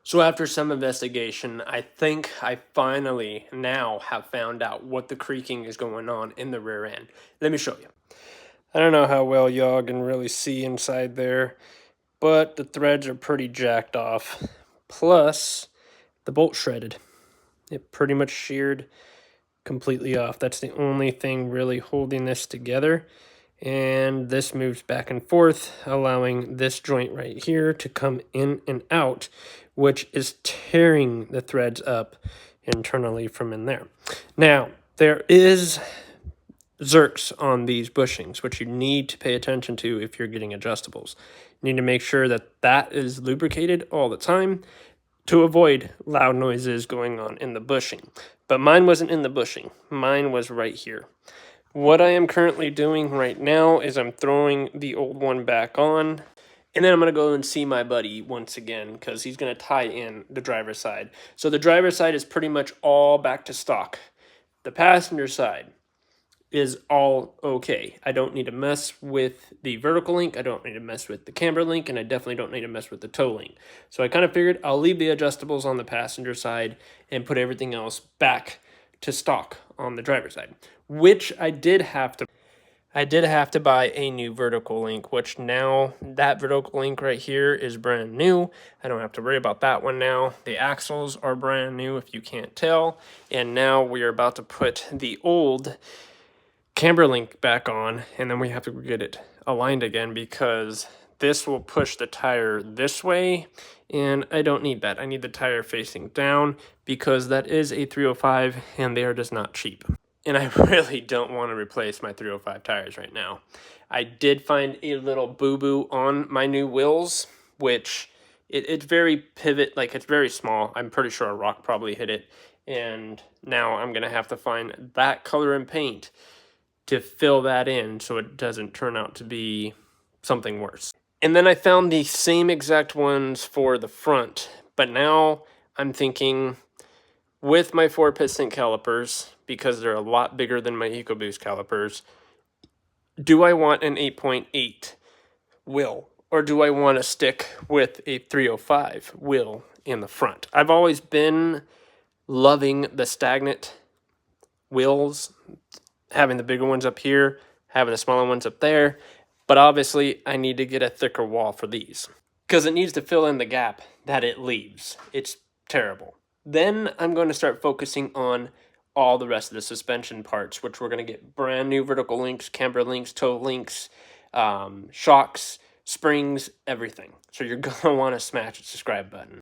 So after some investigation, I think I finally now have found out what the creaking is going on in the rear end. Let me show you. I don't know how well y'all can really see inside there, but the threads are pretty jacked off. Plus, the bolt shredded. It pretty much sheared completely off. That's the only thing really holding this together. And this moves back and forth, allowing this joint right here to come in and out, which is tearing the threads up internally from in there. Now, there is Zerks on these bushings, which you need to pay attention to if you're getting adjustables. You need to make sure that that is lubricated all the time to avoid loud noises going on in the bushing. But mine wasn't in the bushing. Mine was right here. What I am currently doing right now is I'm throwing the old one back on, and then I'm going to go and see my buddy once again because he's going to tie in the driver's side. So the driver's side is pretty much all back to stock. The passenger side is all okay. I don't need to mess with the vertical link, I don't need to mess with the camber link, and I definitely don't need to mess with the toe link. So I kind of figured I'll leave the adjustables on the passenger side and put everything else back to stock on the driver's side, which I did have to buy a new vertical link, which now that vertical link right here is brand new. I don't have to worry about that one now. The axles are brand new if you can't tell. And now we are about to put the old camber link back on, and then we have to get it aligned again because this will push the tire this way, and I don't need that. I need the tire facing down because that is a 305 and they are just not cheap. And I really don't want to replace my 305 tires right now. I did find a little boo-boo on my new wheels, which it's very pivot, like it's very small. I'm pretty sure a rock probably hit it, and now I'm going to have to find that color and paint to fill that in so it doesn't turn out to be something worse. And then I found the same exact ones for the front, but now I'm thinking with my 4-piston calipers, because they're a lot bigger than my EcoBoost calipers, do I want an 8.8 wheel or do I want to stick with a 305 wheel in the front? I've always been loving the stagnant wheels, having the bigger ones up here, having the smaller ones up there. But obviously, I need to get a thicker wall for these because it needs to fill in the gap that it leaves. It's terrible. Then I'm going to start focusing on all the rest of the suspension parts, which we're going to get brand new vertical links, camber links, toe links, shocks, springs, everything. So you're going to want to smash the subscribe button.